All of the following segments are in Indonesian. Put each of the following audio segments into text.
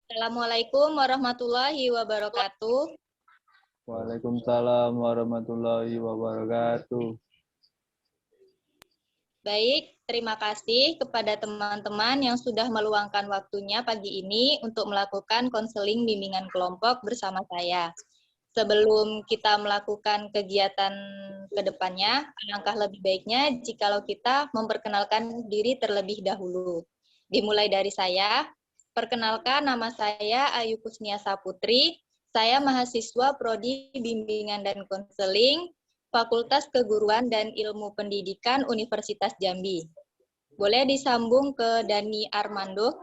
Assalamualaikum warahmatullahi wabarakatuh. Waalaikumsalam warahmatullahi wabarakatuh. Baik, terima kasih kepada teman-teman yang sudah meluangkan waktunya pagi ini untuk melakukan konseling bimbingan kelompok bersama saya. Sebelum kita melakukan kegiatan ke depannya, alangkah lebih baiknya jikalau kita memperkenalkan diri terlebih dahulu. Dimulai dari saya. Perkenalkan, nama saya Ayu Kusniasa Putri. Saya mahasiswa Prodi Bimbingan dan Konseling Fakultas Keguruan dan Ilmu Pendidikan Universitas Jambi. Boleh disambung ke Dani Armando?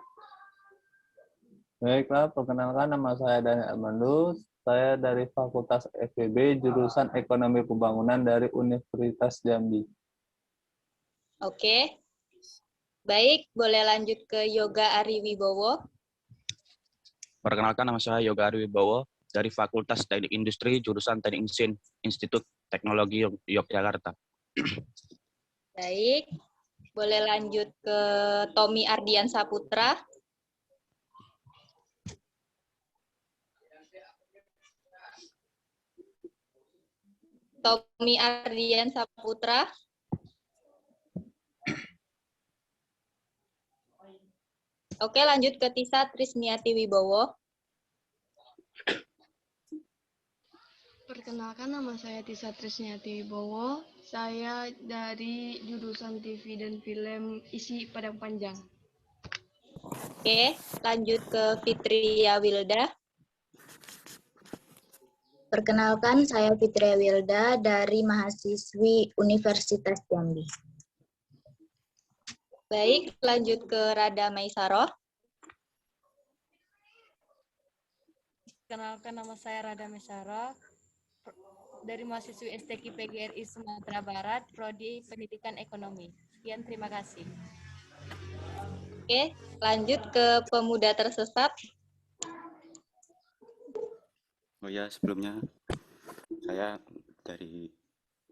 Baiklah, perkenalkan nama saya Dani Armando. Saya dari Fakultas FEB, jurusan Ekonomi Pembangunan dari Universitas Jambi. Oke. Baik, boleh lanjut ke Yoga Ari Wibowo. Perkenalkan, nama saya Yoga Ari Wibowo dari Fakultas Teknik Industri, jurusan Teknik Mesin, Institut Teknologi Yogyakarta. Baik, boleh lanjut ke Tommy Ardian Saputra. Tommy Ardian Saputra. Oke, lanjut ke Tisa Trisniati Wibowo. Perkenalkan, nama saya Tisa Trisniati Wibowo. Saya dari jurusan TV dan Film Isi Padang Panjang. Oke, lanjut ke Fitria Wilda. Perkenalkan, saya Fitria Wilda dari mahasiswi Universitas Jambi. Baik, lanjut ke Rada Maisaroh. Kenalkan, nama saya Rada Maisaroh dari mahasiswi STQ PGRI Sumatera Barat, Prodi Pendidikan Ekonomi. Sekian, terima kasih. Oke, lanjut ke Pemuda Tersesat. Oh ya, sebelumnya saya dari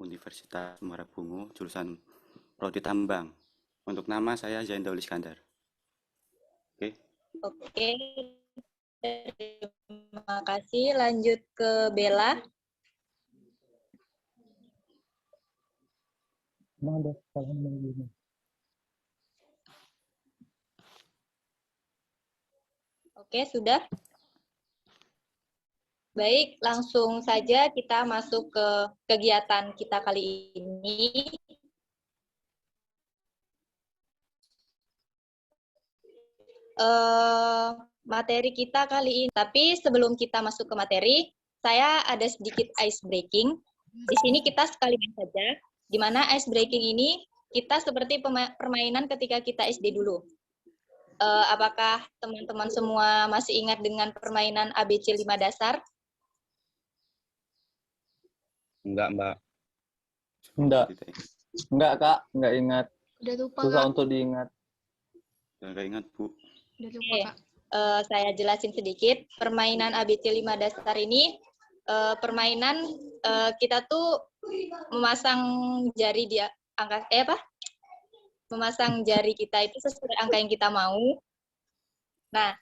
Universitas Muara Bungu, jurusan Prodi Tambang. Untuk nama saya Zainul Iskandar. Oke. Oke, terima kasih. Lanjut ke Bella. Oke, sudah. Baik, langsung saja kita masuk ke kegiatan kita kali ini. Materi kita kali ini. Tapi sebelum kita masuk ke materi, saya ada sedikit ice breaking. Di sini kita sekalian saja, di mana ice breaking ini kita seperti permainan ketika kita SD dulu. Apakah teman-teman semua masih ingat dengan permainan ABC 5 dasar? Enggak, Mbak. Enggak, Kak. Enggak ingat. Udah lupa, Susah Kak. untuk diingat. Enggak ingat, Bu. Udah lupa, Kak. Saya jelasin sedikit. Permainan ABC 5 dasar ini, permainan kita tuh memasang jari di angka, memasang jari kita itu sesuai angka yang kita mau. Nah,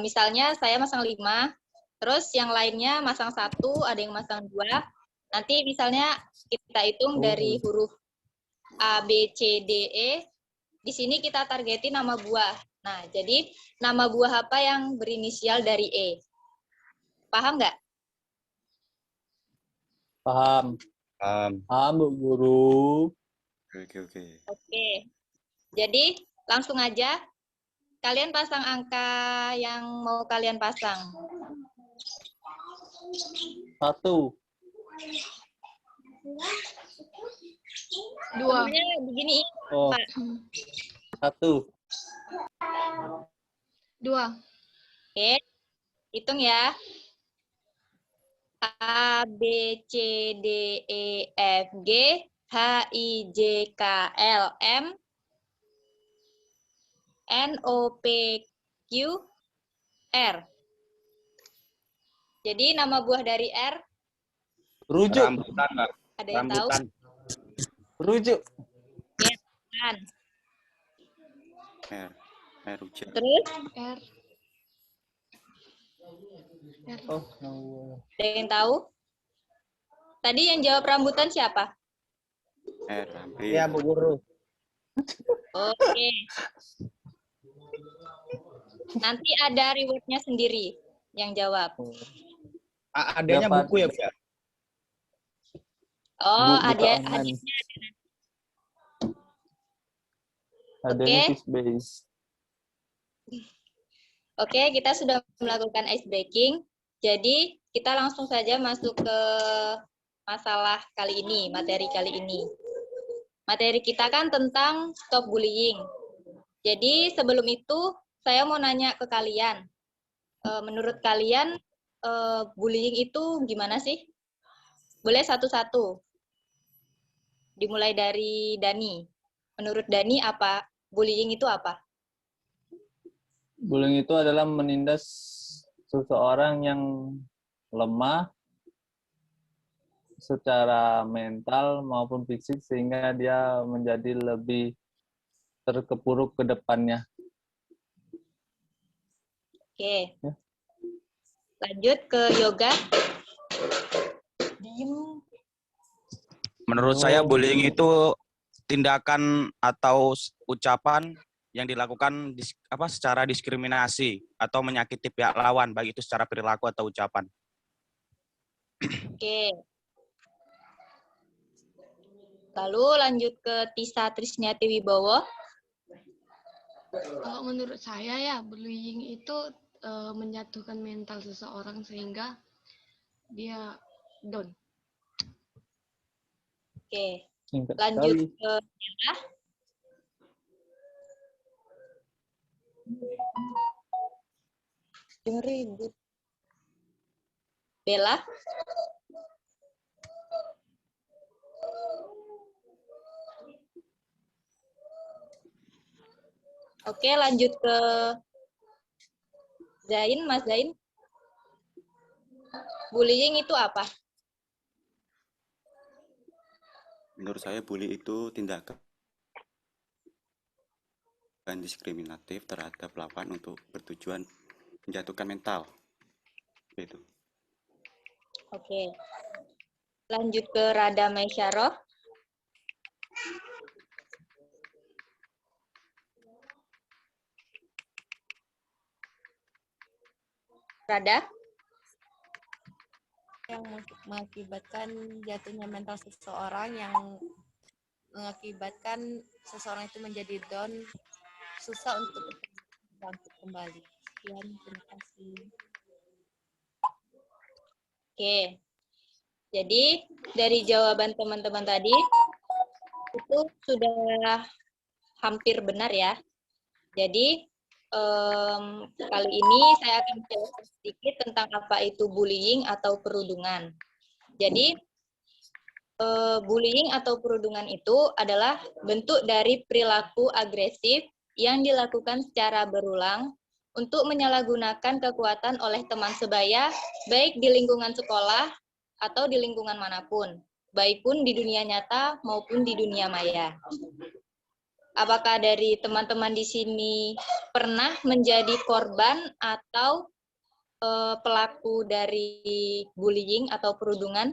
misalnya saya masang 5, terus yang lainnya masang 1, ada yang masang 2. Nanti misalnya kita hitung dari huruf A, B, C, D, E. Di sini kita targetin nama buah. Nah, jadi nama buah apa yang berinisial dari E? Paham nggak? Paham. Paham, Bu Guru. Oke. Oke. Jadi langsung aja kalian pasang angka yang mau kalian pasang. 1. 2. Sebenarnya begini, Oh. Pak. 1. 2. Oke, hitung ya. A, B, C, D, E, F, G, H, I, J, K, L, M, N, O, P, Q, R. Jadi nama buah dari R, Rujuk. Rambutan, Mbak. ada yang tahu? Rambutan. Rujuk. Ya, kan. R. Rujak. Terus R. Oh, no. Ada yang tahu? Tadi yang jawab rambutan siapa? Hampir. Iya, Bu Guru. Oke. Nanti ada rewardnya sendiri yang jawab. Adanya Dapat. buku ya, Bu ya? Oh, Buka ada online. hadiahnya. Adanya Oke. quiz base. Oke, kita sudah melakukan ice breaking. Jadi, kita langsung saja masuk ke masalah kali ini, materi kali ini. Materi kita kan tentang stop bullying. Jadi, sebelum itu, saya mau nanya ke kalian. Menurut kalian, bullying itu gimana sih? Boleh satu-satu. Dimulai dari Dani. Menurut Dani, apa? Bullying itu apa? Bullying itu adalah menindas seseorang yang lemah secara mental maupun fisik sehingga dia menjadi lebih terkepuruk ke depannya. Oke. Ya. Lanjut ke Yoga. Diem. Menurut saya bullying itu tindakan atau ucapan yang dilakukan secara diskriminasi atau menyakiti pihak lawan, baik itu secara perilaku atau ucapan. Oke. Lalu lanjut ke Tisa Trisniati Wibowo. Kalau menurut saya ya, bullying itu menjatuhkan mental seseorang sehingga dia down. Oke. Singkat Lanjut sekali. ke Bella. Ribut. Bella. Oke, lanjut ke Zain, Mas Zain. Bullying itu apa? Menurut saya bully itu tindakan diskriminatif terhadap lawan untuk bertujuan menjatuhkan mental. Itu. Oke. Lanjut ke Rada Maisyarah. Rada. Yang mengakibatkan jatuhnya mental seseorang, yang mengakibatkan seseorang itu menjadi down, susah untuk bangkit kembali. Sekian, terima kasih. Oke. Jadi dari jawaban teman-teman tadi itu sudah hampir benar ya. Jadi kali ini saya akan menjelaskan sedikit tentang apa itu bullying atau perundungan. Jadi bullying atau perundungan itu adalah bentuk dari perilaku agresif yang dilakukan secara berulang untuk menyalahgunakan kekuatan oleh teman sebaya, baik di lingkungan sekolah atau di lingkungan manapun, baik pun di dunia nyata maupun di dunia maya. Apakah dari teman-teman di sini pernah menjadi korban atau pelaku dari bullying atau perundungan?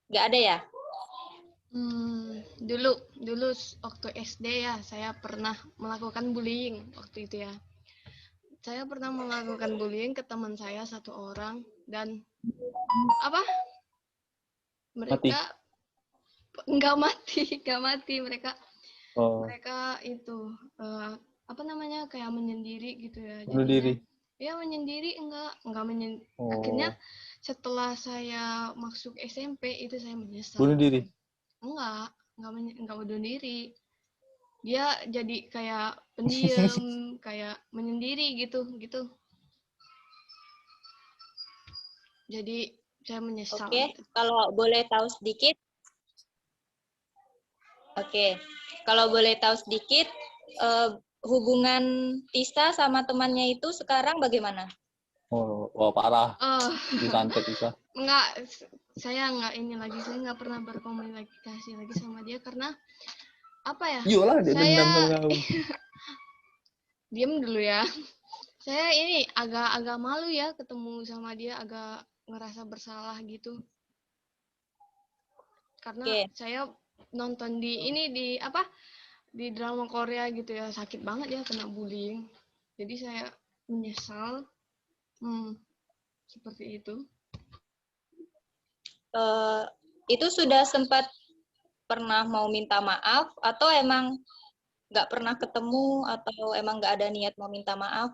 Nggak ada ya? Dulu waktu SD ya, saya pernah melakukan bullying waktu itu ya. Saya pernah melakukan bullying ke teman saya satu orang dan mereka nggak mati mereka. Mereka itu kayak menyendiri gitu ya. Bunuh diri. Ya menyendiri enggak akhirnya setelah saya masuk SMP itu saya menyesal. Bunuh diri. Enggak bunuh diri. Dia jadi kayak pendiam, kayak menyendiri gitu. Jadi saya menyesal. Oke, gitu. kalau boleh tahu sedikit. Oke, kalau boleh tahu sedikit, hubungan Tisa sama temannya itu sekarang bagaimana? Oh, wah parah. Oh, Disantet bisa. enggak, saya enggak ini lagi, saya enggak pernah berkomunikasi lagi sama dia karena apa ya? Iyalah, dia dendam sama Saya kamu. diam dulu ya. Saya ini agak malu ya ketemu sama dia, agak ngerasa bersalah gitu. Karena Oke. saya nonton di apa? Di drama Korea gitu ya, sakit banget ya kena bullying. Jadi saya menyesal. Seperti itu. Itu sudah sempat pernah mau minta maaf atau emang nggak pernah ketemu atau emang nggak ada niat mau minta maaf?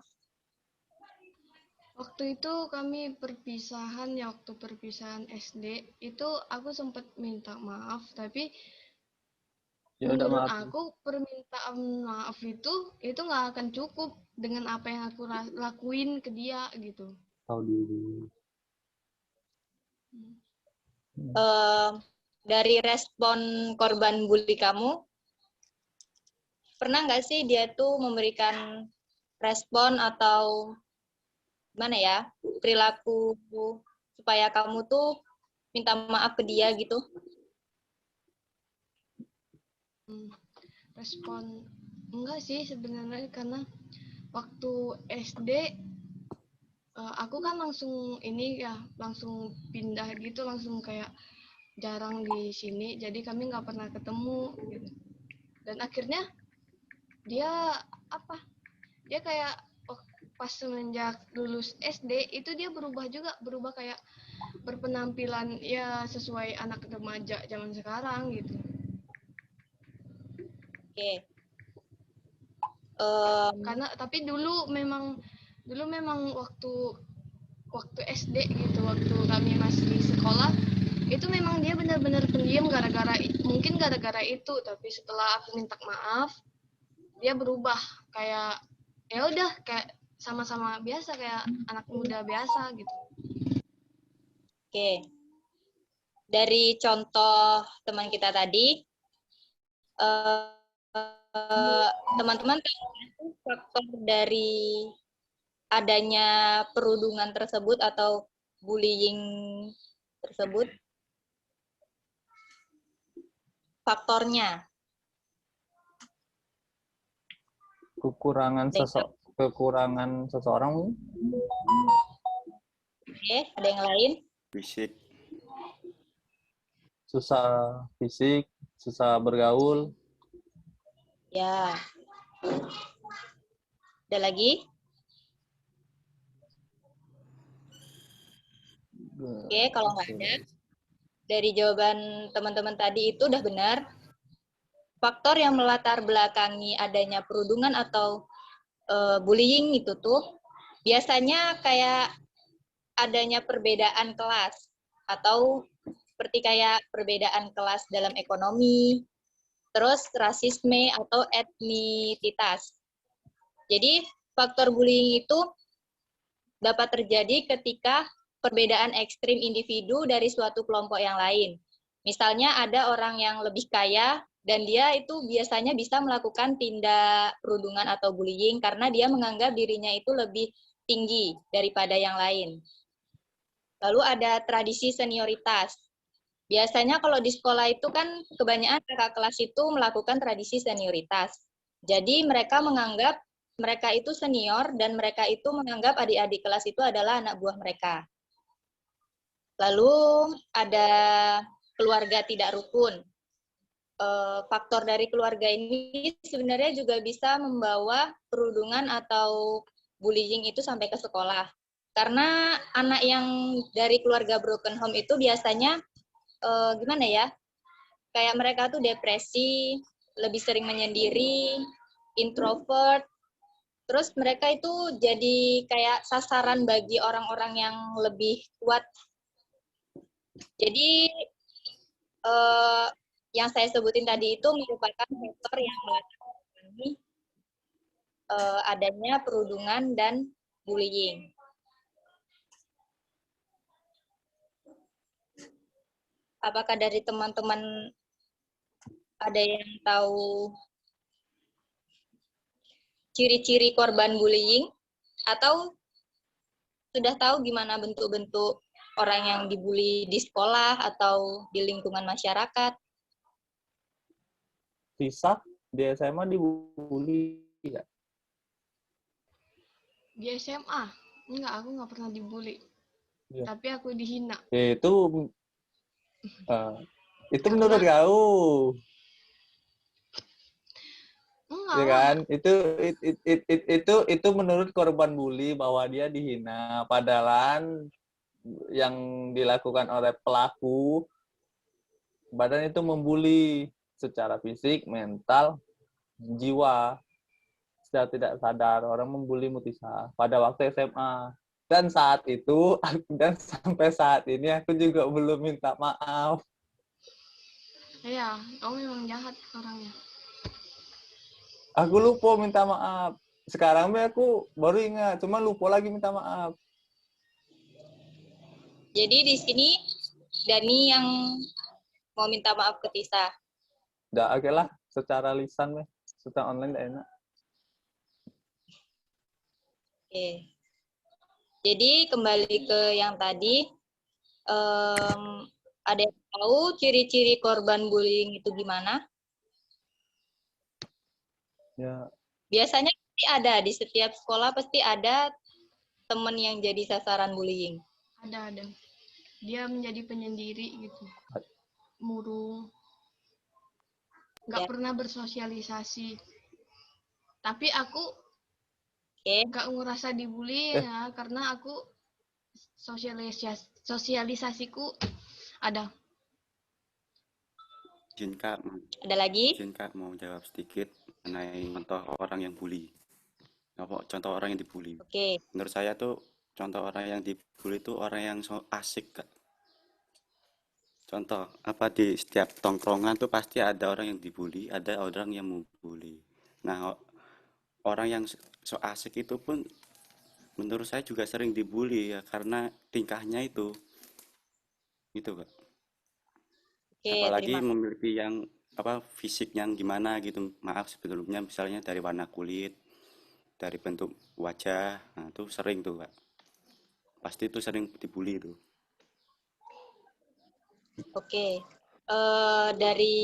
Waktu itu kami perpisahan ya, waktu perpisahan SD itu aku sempat minta maaf, tapi Ya udah menurut maaf. aku permintaan maaf itu nggak akan cukup dengan apa yang aku lakuin ke dia gitu. Tahu diri. Dari respon korban bully kamu, pernah nggak sih dia tuh memberikan respon atau gimana ya, perilaku supaya kamu tuh minta maaf ke dia gitu? Respon enggak sih sebenarnya, karena waktu SD aku kan langsung ini ya, langsung pindah gitu, langsung kayak jarang di sini, jadi kami nggak pernah ketemu gitu. Dan akhirnya dia kayak pas semenjak lulus SD itu dia berubah juga, berubah kayak berpenampilan ya sesuai anak remaja zaman sekarang gitu. Oke. Karena tapi dulu memang waktu SD gitu, waktu kami masih di sekolah itu memang dia benar-benar pendiam mungkin gara-gara itu, tapi setelah aku minta maaf dia berubah kayak ya udah kayak sama-sama biasa, kayak anak muda biasa gitu. Oke. Dari contoh teman kita tadi, teman-teman tahu faktor dari adanya perundungan tersebut atau bullying tersebut? Faktornya. Kekurangan seseorang. Oke, ada yang lain? Fisik. Susah fisik, susah bergaul. Ya. Ada lagi? Oke, kalau nggak ada, dari jawaban teman-teman tadi itu udah benar. Faktor yang melatar belakangi adanya perundungan atau bullying itu tuh biasanya kayak adanya perbedaan kelas atau seperti kayak perbedaan kelas dalam ekonomi, terus rasisme atau etnisitas. Jadi faktor bullying itu dapat terjadi ketika perbedaan ekstrim individu dari suatu kelompok yang lain. Misalnya ada orang yang lebih kaya dan dia itu biasanya bisa melakukan tindak perundungan atau bullying karena dia menganggap dirinya itu lebih tinggi daripada yang lain. Lalu ada tradisi senioritas. Biasanya kalau di sekolah itu kan kebanyakan kakak kelas itu melakukan tradisi senioritas. Jadi mereka menganggap mereka itu senior dan mereka itu menganggap adik-adik kelas itu adalah anak buah mereka. Lalu ada keluarga tidak rukun. Faktor dari keluarga ini sebenarnya juga bisa membawa perundungan atau bullying itu sampai ke sekolah. Karena anak yang dari keluarga broken home itu biasanya gimana ya? Kayak mereka tuh depresi, lebih sering menyendiri, introvert. Terus mereka itu jadi kayak sasaran bagi orang-orang yang lebih kuat. Jadi yang saya sebutin tadi itu merupakan faktor yang melatar belakangi adanya perundungan dan bullying. Apakah dari teman-teman ada yang tahu ciri-ciri korban bullying? Atau sudah tahu gimana bentuk-bentuk orang yang dibully di sekolah atau di lingkungan masyarakat? Bisa di SMA dibully ya? Di SMA? Enggak, aku nggak pernah dibully. Iya. Tapi aku dihina. Ya, itu Karena- menurut kau, Enggak ya lah. kan? Itu menurut korban bully bahwa dia dihina. Padahal yang dilakukan oleh pelaku badan itu membuli secara fisik, mental, jiwa. Secara tidak sadar orang membuli Mutisa pada waktu SMA. Dan saat itu dan sampai saat ini aku juga belum minta maaf. Iya, kamu memang jahat orangnya. Aku lupa minta maaf. Sekarang aku baru ingat, cuma lupa lagi minta maaf. Jadi di sini Dani yang mau minta maaf ke Tisa. Udah oke lah, secara lisan meh. Secara online tidak enak. Oke. Jadi kembali ke yang tadi, ada yang tahu ciri-ciri korban bullying itu gimana? Ya, Biasanya pasti ada, di setiap sekolah pasti ada teman yang jadi sasaran bullying. Ada. Dia menjadi penyendiri gitu. Murung. Nggak Ya. pernah bersosialisasi. Tapi aku nggak ngerasa dibully ya, karena aku sosialisasiku ada. Izin Kak, Ada lagi? izin Kak mau jawab sedikit mengenai contoh orang yang bully. Contoh orang yang dibully. Oke. Menurut saya tuh contoh orang yang dibully itu orang yang so asik Kak. Contoh apa di setiap tongkrongan tuh pasti ada orang yang dibully, ada orang yang membuli. Nah, orang yang so asik itu pun menurut saya juga sering dibully ya karena tingkahnya itu gitu Kak. Oke, Apalagi terima. memiliki yang fisik yang gimana gitu. Maaf sebelumnya misalnya dari warna kulit, dari bentuk wajah. Nah, itu sering tuh, Kak. Pasti itu sering dibully itu. Oke. Dari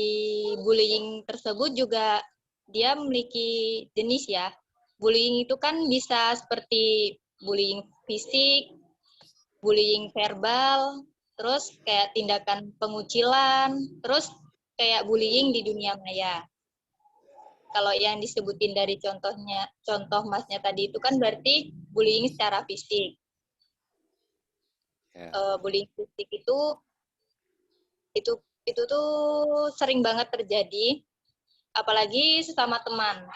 bullying tersebut juga dia memiliki jenis ya. Bullying itu kan bisa seperti bullying fisik, bullying verbal, terus kayak tindakan pengucilan, terus kayak bullying di dunia maya. Kalau yang disebutin dari contoh masnya tadi itu kan berarti bullying secara fisik. Bullying fisik itu tuh sering banget terjadi, apalagi sesama teman.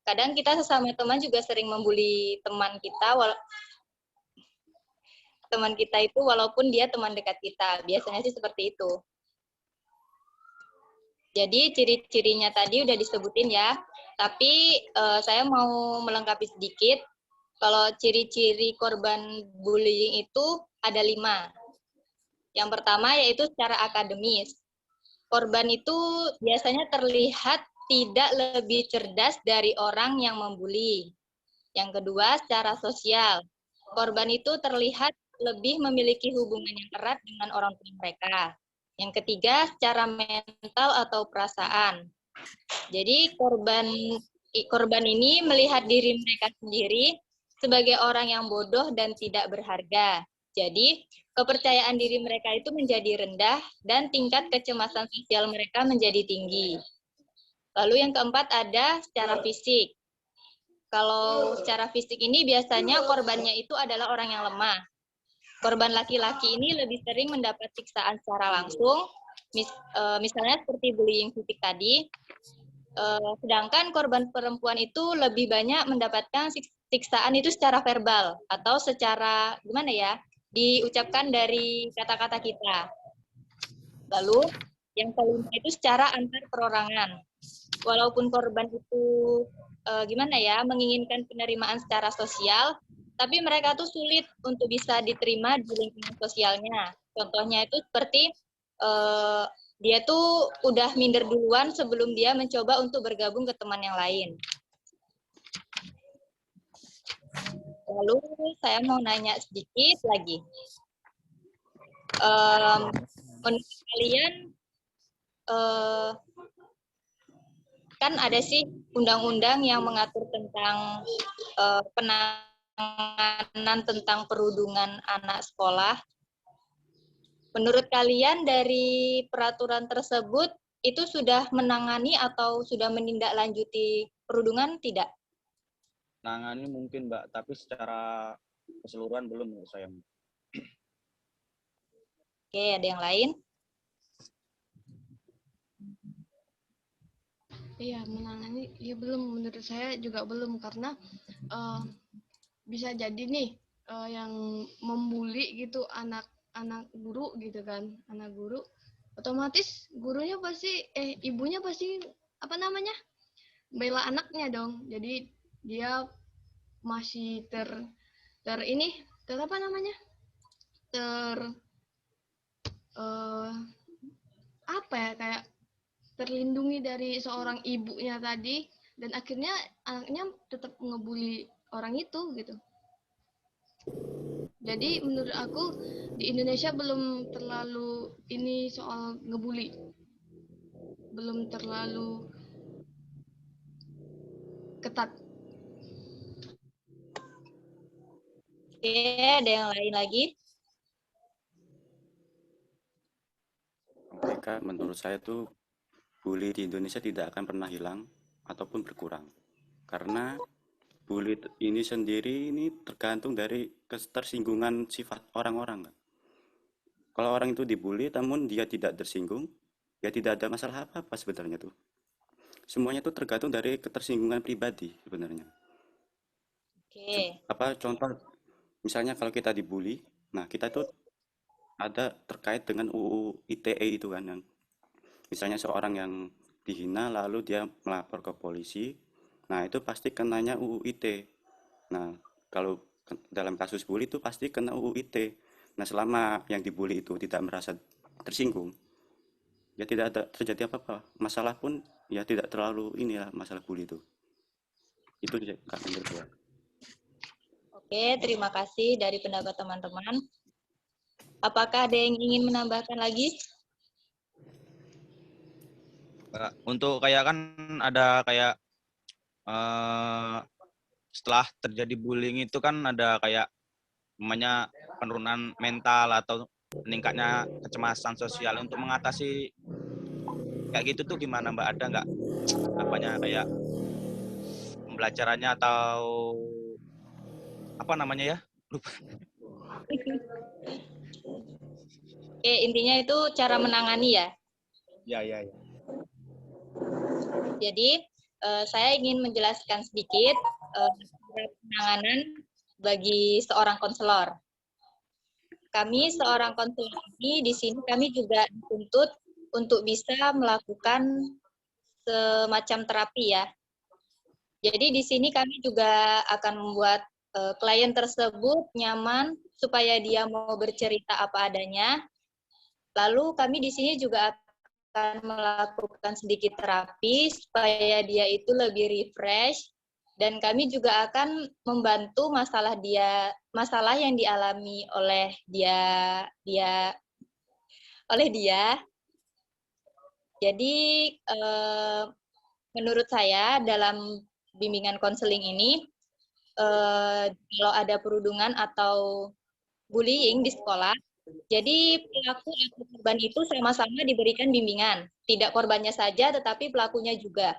Kadang kita sesama teman juga sering membuli teman kita, teman kita itu walaupun dia teman dekat kita. Biasanya sih seperti itu. Jadi ciri-cirinya tadi udah disebutin ya, tapi saya mau melengkapi sedikit. Kalau ciri-ciri korban bullying itu ada 5. Yang pertama yaitu secara akademis. Korban itu biasanya terlihat tidak lebih cerdas dari orang yang membuli. Yang kedua, secara sosial. Korban itu terlihat lebih memiliki hubungan yang erat dengan orang tua mereka. Yang ketiga, secara mental atau perasaan. Jadi korban ini melihat diri mereka sendiri sebagai orang yang bodoh dan tidak berharga. Jadi, kepercayaan diri mereka itu menjadi rendah dan tingkat kecemasan sosial mereka menjadi tinggi. Lalu yang keempat ada secara fisik. Kalau secara fisik ini biasanya korbannya itu adalah orang yang lemah. Korban laki-laki ini lebih sering mendapat siksaan secara langsung, misalnya seperti bullying fisik tadi. Sedangkan korban perempuan itu lebih banyak mendapatkan siksaan itu secara verbal atau secara gimana ya, diucapkan dari kata-kata kita. Lalu yang kelima itu secara antar perorangan. Walaupun korban itu gimana ya, menginginkan penerimaan secara sosial, tapi mereka tuh sulit untuk bisa diterima di lingkungan sosialnya. Contohnya itu seperti dia tuh udah minder duluan sebelum dia mencoba untuk bergabung ke teman yang lain. Lalu saya mau nanya sedikit lagi. Menurut kalian, kan ada sih undang-undang yang mengatur tentang penanganan tentang perundungan anak sekolah. Menurut kalian dari peraturan tersebut itu sudah menangani atau sudah menindaklanjuti perundungan tidak? Nangani mungkin, Mbak, tapi secara keseluruhan belum menurut saya. Oke, ada yang lain? Iya, menangani ya belum, menurut saya juga belum, karena bisa jadi nih yang membuli gitu anak guru gitu kan, anak guru otomatis gurunya pasti ibunya pasti apa namanya, bela anaknya dong. Jadi dia masih ter apa namanya, apa ya, kayak terlindungi dari seorang ibunya tadi, dan akhirnya anaknya tetap ngebully orang itu gitu. Jadi menurut aku di Indonesia belum terlalu ini soal ngebully, belum terlalu ketat. Oke, ada yang lain lagi? Oke, Kak, menurut saya tuh bully di Indonesia tidak akan pernah hilang ataupun berkurang. Karena bully ini sendiri ini tergantung dari ketersinggungan sifat orang-orang, Kak. Kalau orang itu dibully namun dia tidak tersinggung, ya tidak ada masalah apa-apa sebenarnya tuh. Semuanya tuh tergantung dari ketersinggungan pribadi sebenarnya. Oke. Apa contoh, misalnya kalau kita dibully, nah kita tuh ada terkait dengan UU ITE itu kan, yang misalnya seorang yang dihina lalu dia melapor ke polisi, nah itu pasti kenanya UU ITE. Nah, kalau dalam kasus bully itu pasti kena UU ITE. Nah, selama yang dibully itu tidak merasa tersinggung, ya tidak ada terjadi apa-apa. Masalah pun ya tidak terlalu inilah masalah bully itu. Itu Kak menurut saya. Oke, terima kasih dari pendapat teman-teman. Apakah ada yang ingin menambahkan lagi? Untuk kayak kan ada kayak setelah terjadi bullying itu kan ada kayak namanya penurunan mental atau meningkatnya kecemasan sosial. Untuk mengatasi kayak gitu tuh gimana, Mbak? Ada nggak apanya kayak pembelajarannya atau apa namanya ya? Lupa. Oke, intinya itu cara menangani ya. Ya. Jadi, saya ingin menjelaskan sedikit penanganan bagi seorang konselor. Kami seorang konselor ini di sini kami juga dituntut untuk bisa melakukan semacam terapi ya. Jadi di sini kami juga akan membuat klien tersebut nyaman supaya dia mau bercerita apa adanya. Lalu kami di sini juga akan melakukan sedikit terapi supaya dia itu lebih refresh, dan kami juga akan membantu masalah yang dialami oleh dia. Jadi menurut saya dalam bimbingan konseling ini, kalau ada perundungan atau bullying di sekolah, jadi pelaku atau korban itu sama-sama diberikan bimbingan. Tidak korbannya saja, tetapi pelakunya juga.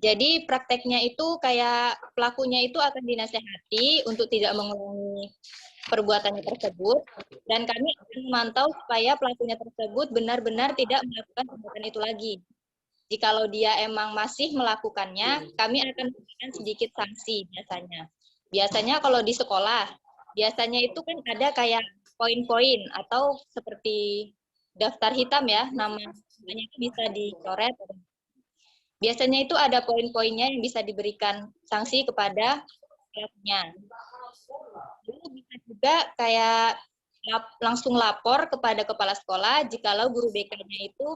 Jadi prakteknya itu kayak pelakunya itu akan dinasehati untuk tidak mengulangi perbuatannya tersebut, dan kami akan memantau supaya pelakunya tersebut benar-benar tidak melakukan perbuatan itu lagi. Jikalau dia emang masih melakukannya, kami akan memberikan sedikit sanksi biasanya. Biasanya kalau di sekolah, biasanya itu kan ada kayak poin-poin atau seperti daftar hitam ya, namanya itu bisa dicoret. Biasanya itu ada poin-poinnya yang bisa diberikan sanksi kepada pelakunya. Lalu bisa juga kayak langsung lapor kepada kepala sekolah jikalau guru BK-nya itu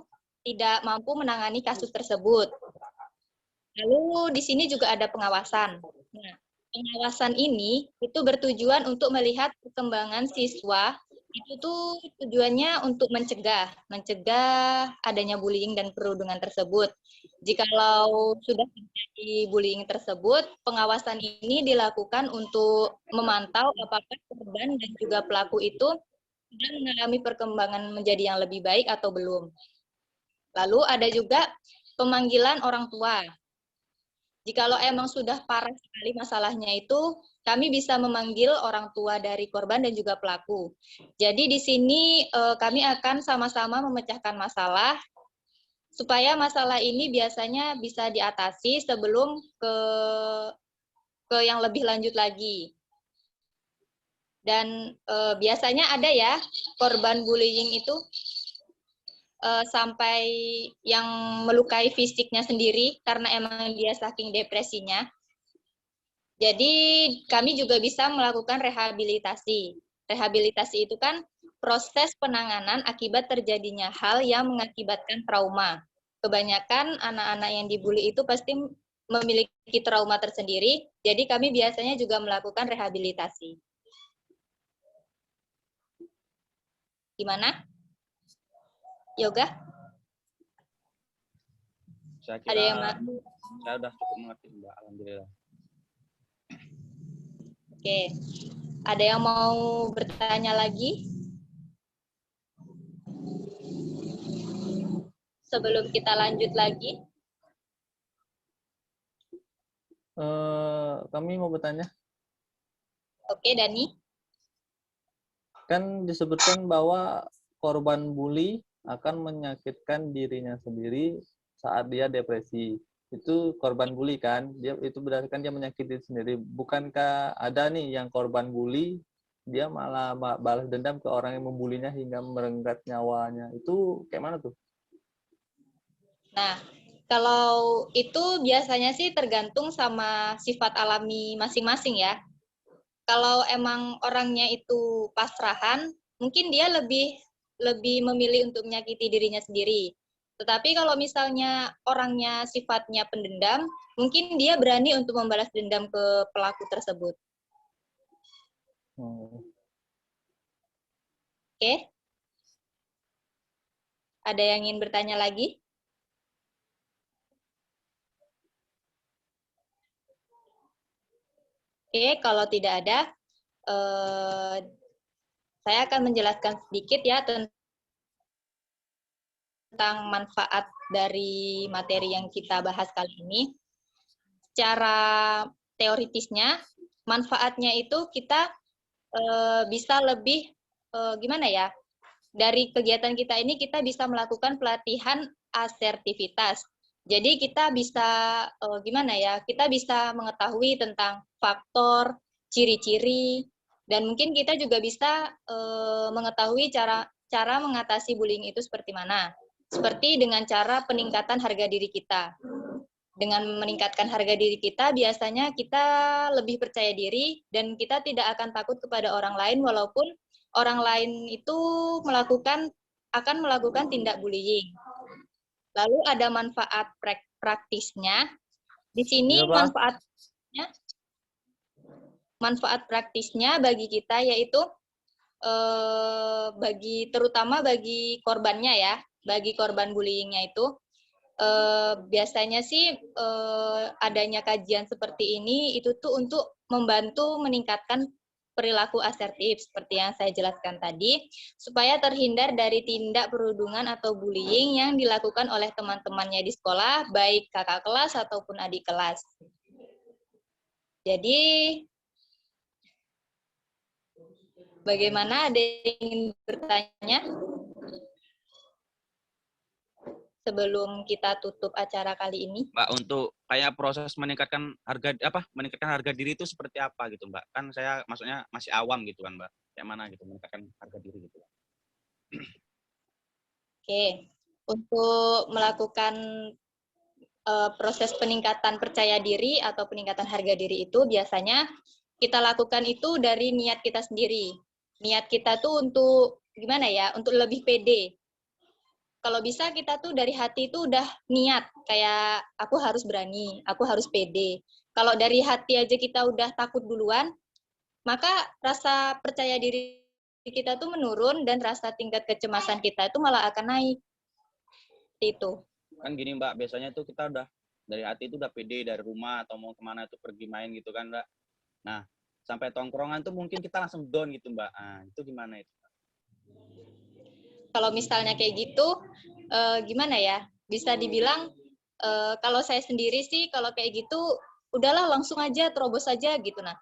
tidak mampu menangani kasus tersebut. Lalu di sini juga ada pengawasan. Nah, pengawasan ini itu bertujuan untuk melihat perkembangan siswa. Itu tuh tujuannya untuk mencegah adanya bullying dan perundungan tersebut. Jikalau sudah terjadi bullying tersebut, pengawasan ini dilakukan untuk memantau apakah korban dan juga pelaku itu sudah mengalami perkembangan menjadi yang lebih baik atau belum. Lalu ada juga pemanggilan orang tua. Jikalau emang sudah parah sekali masalahnya itu, kami bisa memanggil orang tua dari korban dan juga pelaku. Jadi di sini kami akan sama-sama memecahkan masalah, supaya masalah ini biasanya bisa diatasi sebelum ke yang lebih lanjut lagi. Dan biasanya ada ya korban bullying itu sampai yang melukai fisiknya sendiri karena emang dia saking depresinya. Jadi kami juga bisa melakukan rehabilitasi. Rehabilitasi itu kan proses penanganan akibat terjadinya hal yang mengakibatkan trauma. Kebanyakan anak-anak yang dibully itu pasti memiliki trauma tersendiri, jadi kami biasanya juga melakukan rehabilitasi. Gimana? Yoga? Saya Ada yang kira saya udah cukup mengerti, Mbak. Alhamdulillah. Oke. Ada yang mau bertanya lagi? Sebelum kita lanjut lagi. Kami mau bertanya. Oke, Dani. Kan disebutkan bahwa korban bully akan menyakitkan dirinya sendiri saat dia depresi. Itu korban bully kan? Dia itu berdasarkan dia menyakiti sendiri. Bukankah ada nih yang korban bully dia malah balas dendam ke orang yang membulinya hingga merenggat nyawanya? Itu kayak mana tuh? Nah, kalau itu biasanya sih tergantung sama sifat alami masing-masing ya. Kalau emang orangnya itu pasrahan, mungkin dia lebih memilih untuk menyakiti dirinya sendiri. Tetapi kalau misalnya orangnya sifatnya pendendam, mungkin dia berani untuk membalas dendam ke pelaku tersebut. Oke? Ada yang ingin bertanya lagi? Oke, kalau tidak ada, saya akan menjelaskan sedikit ya tentang manfaat dari materi yang kita bahas kali ini. Secara teoritisnya, manfaatnya itu kita bisa lebih, gimana ya, dari kegiatan kita ini kita bisa melakukan pelatihan asertivitas. Jadi kita bisa, gimana ya, kita bisa mengetahui tentang faktor, ciri-ciri, dan mungkin kita juga bisa mengetahui cara mengatasi bullying itu seperti mana. Seperti dengan cara peningkatan harga diri kita. Dengan meningkatkan harga diri kita, biasanya kita lebih percaya diri dan kita tidak akan takut kepada orang lain walaupun orang lain itu akan melakukan tindak bullying. Lalu ada manfaat praktisnya. Di sini manfaat praktisnya bagi kita yaitu terutama bagi korbannya ya, bagi korban bullyingnya itu biasanya sih adanya kajian seperti ini itu tuh untuk membantu meningkatkan perilaku asertif seperti yang saya jelaskan tadi, supaya terhindar dari tindak perundungan atau bullying yang dilakukan oleh teman-temannya di sekolah, baik kakak kelas ataupun adik kelas. Jadi bagaimana, ada yang ingin bertanya sebelum kita tutup acara kali ini? Mbak, untuk kayak proses meningkatkan harga diri itu seperti apa gitu, Mbak? Kan saya maksudnya masih awam gitu kan, Mbak. Kayak mana gitu meningkatkan harga diri gitu. Oke, untuk melakukan proses peningkatan percaya diri atau peningkatan harga diri itu biasanya kita lakukan itu dari niat kita sendiri. Niat kita tuh untuk gimana ya? Untuk lebih pede. kalau bisa kita tuh dari hati itu udah niat, kayak aku harus berani, aku harus pede. Kalau dari hati aja kita udah takut duluan, maka rasa percaya diri kita tuh menurun dan rasa tingkat kecemasan kita itu malah akan naik. Itu. Kan gini Mbak, biasanya tuh kita udah dari hati itu udah pede dari rumah atau mau kemana tuh pergi main gitu kan Mbak. Nah, sampai tongkrongan tuh mungkin kita langsung down gitu Mbak. Nah, itu gimana itu? Kalau misalnya kayak gitu, gimana ya? Bisa dibilang, kalau saya sendiri sih, kalau kayak gitu, udahlah langsung aja, terobos aja gitu. Nah,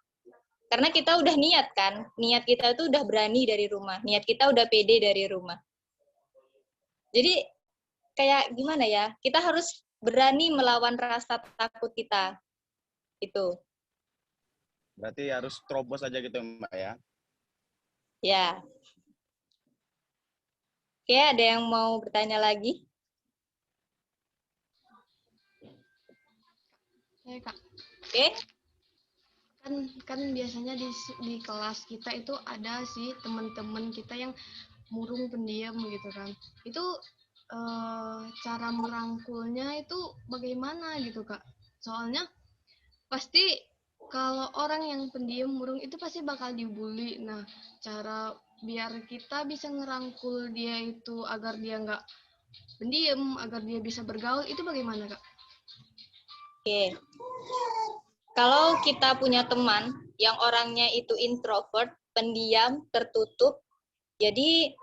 karena kita udah niat kan, niat kita itu udah berani dari rumah, niat kita udah pede dari rumah. Jadi, kayak gimana ya, kita harus berani melawan rasa takut kita. Itu. Berarti harus terobos aja gitu Mbak ya? Ya. Oke, ada yang mau bertanya lagi? Ya, Kak. Oke. Kan biasanya di kelas kita itu ada sih teman-teman kita yang murung pendiam gitu kan. Itu cara merangkulnya itu bagaimana gitu Kak? Soalnya pasti kalau orang yang pendiam murung itu pasti bakal dibully. Nah, cara biar kita bisa ngerangkul dia itu agar dia nggak pendiam, agar dia bisa bergaul, itu bagaimana Kak? Oke. Kalau kita punya teman yang orangnya itu introvert, pendiam, tertutup, jadi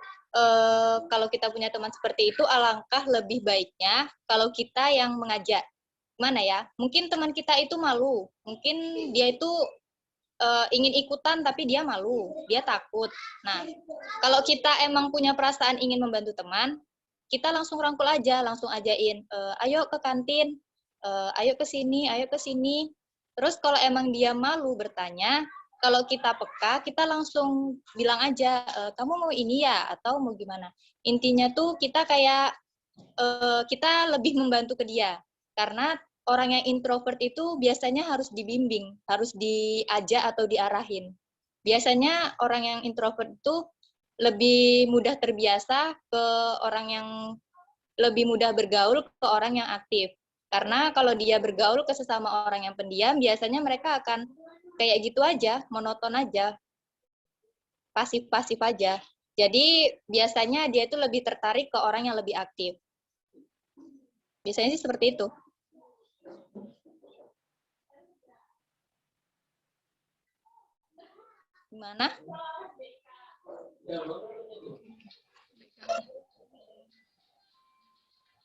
kalau kita punya teman seperti itu, alangkah lebih baiknya kalau kita yang mengajak. Mana ya? Mungkin teman kita itu malu, mungkin dia itu ingin ikutan tapi dia malu, dia takut. Nah, kalau kita emang punya perasaan ingin membantu teman, kita langsung rangkul aja, langsung ajain, ayo ke kantin, ayo ke sini, ayo ke sini. Terus kalau emang dia malu bertanya, kalau kita peka, kita langsung bilang aja, kamu mau ini ya, atau mau gimana. Intinya tuh kita kayak, kita lebih membantu ke dia. Karena orang yang introvert itu biasanya harus dibimbing, harus diajak atau diarahin. Biasanya orang yang introvert itu lebih mudah terbiasa ke orang yang lebih mudah bergaul ke orang yang aktif. Karena kalau dia bergaul ke sesama orang yang pendiam, biasanya mereka akan kayak gitu aja, monoton aja, pasif-pasif aja. Jadi biasanya dia itu lebih tertarik ke orang yang lebih aktif. Biasanya sih seperti itu. Gimana?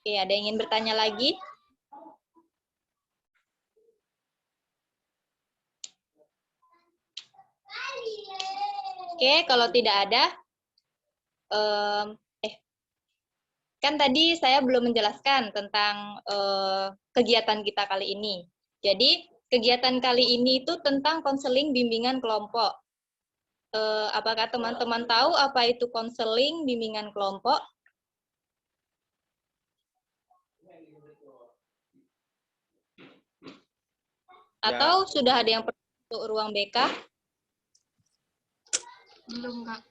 Oke, ada yang ingin bertanya lagi? Oke, kalau tidak ada, kan tadi saya belum menjelaskan tentang kegiatan kita kali ini. Jadi, kegiatan kali ini itu tentang konseling bimbingan kelompok. Apakah teman-teman tahu apa itu konseling bimbingan kelompok? Atau sudah ada yang perlu untuk ruang BK? Belum Kak.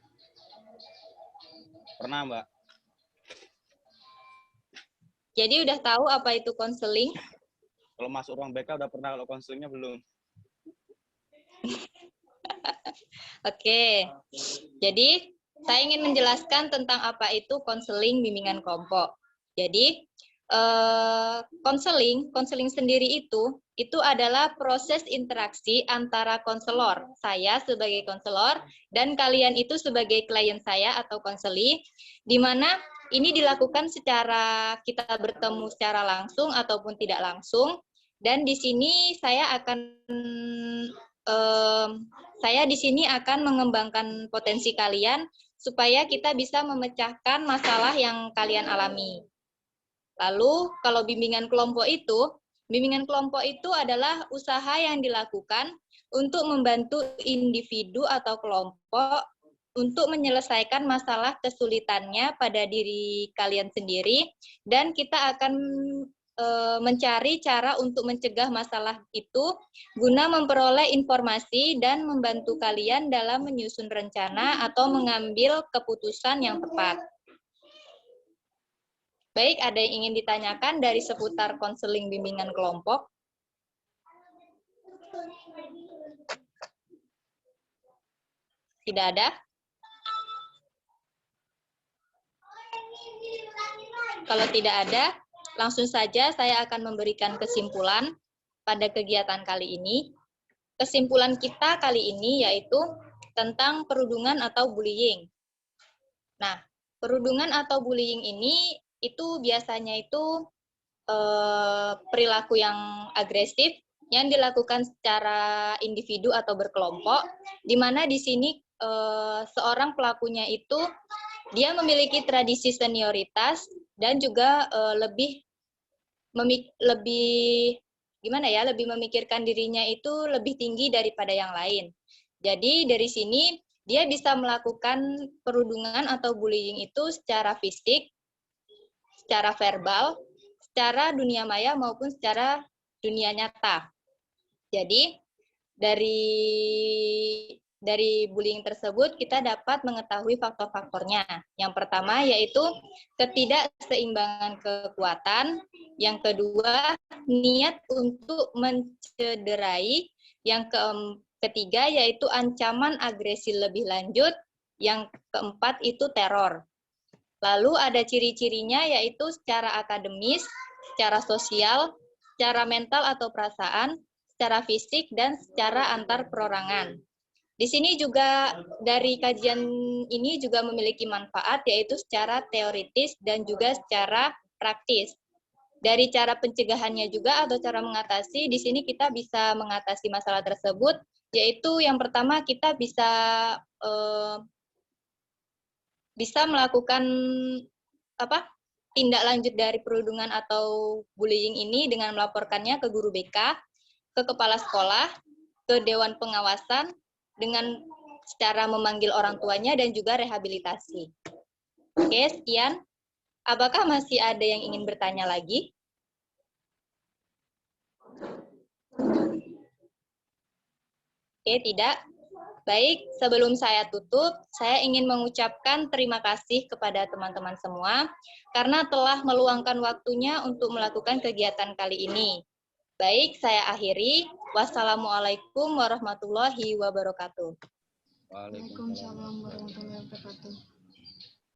Pernah Mbak? Jadi udah tahu apa itu konseling? Kalau masuk ruang BK udah pernah, kalau konselingnya belum. Oke, jadi saya ingin menjelaskan tentang apa itu konseling bimbingan kelompok. Jadi konseling sendiri itu adalah proses interaksi antara konselor, saya sebagai konselor dan kalian itu sebagai klien saya atau konseli, di mana ini dilakukan secara kita bertemu secara langsung ataupun tidak langsung. Dan di sini saya di sini akan mengembangkan potensi kalian supaya kita bisa memecahkan masalah yang kalian alami. Lalu kalau bimbingan kelompok itu adalah usaha yang dilakukan untuk membantu individu atau kelompok untuk menyelesaikan masalah kesulitannya pada diri kalian sendiri, dan kita akan mencari cara untuk mencegah masalah itu guna memperoleh informasi dan membantu kalian dalam menyusun rencana atau mengambil keputusan yang tepat. Baik, ada yang ingin ditanyakan dari seputar konseling bimbingan kelompok? Tidak ada? Kalau tidak ada, langsung saja saya akan memberikan kesimpulan pada kegiatan kali ini. Kesimpulan kita kali ini yaitu tentang perundungan atau bullying. Nah, perundungan atau bullying ini itu biasanya itu perilaku yang agresif yang dilakukan secara individu atau berkelompok, di mana di sini seorang pelakunya itu dia memiliki tradisi senioritas dan juga lebih memikirkan dirinya itu lebih tinggi daripada yang lain. Jadi dari sini dia bisa melakukan perundungan atau bullying itu secara fisik, secara verbal, secara dunia maya maupun secara dunia nyata. Jadi dari bullying tersebut kita dapat mengetahui faktor-faktornya. Yang pertama yaitu ketidakseimbangan kekuatan, yang kedua niat untuk mencederai, yang ketiga yaitu ancaman agresi lebih lanjut, yang keempat itu teror. Lalu ada ciri-cirinya yaitu secara akademis, secara sosial, secara mental atau perasaan, secara fisik, dan secara antar perorangan. Di sini juga dari kajian ini juga memiliki manfaat yaitu secara teoritis dan juga secara praktis. Dari cara pencegahannya juga atau cara mengatasi, di sini kita bisa mengatasi masalah tersebut, yaitu yang pertama kita bisa melakukan tindak lanjut dari perundungan atau bullying ini dengan melaporkannya ke guru BK, ke kepala sekolah, ke dewan pengawasan, dengan secara memanggil orang tuanya dan juga rehabilitasi. Oke, sekian. Apakah masih ada yang ingin bertanya lagi? Oke, tidak. Baik, sebelum saya tutup, saya ingin mengucapkan terima kasih kepada teman-teman semua karena telah meluangkan waktunya untuk melakukan kegiatan kali ini. Baik, saya akhiri. Wassalamualaikum warahmatullahi wabarakatuh. Waalaikumsalam warahmatullahi wabarakatuh.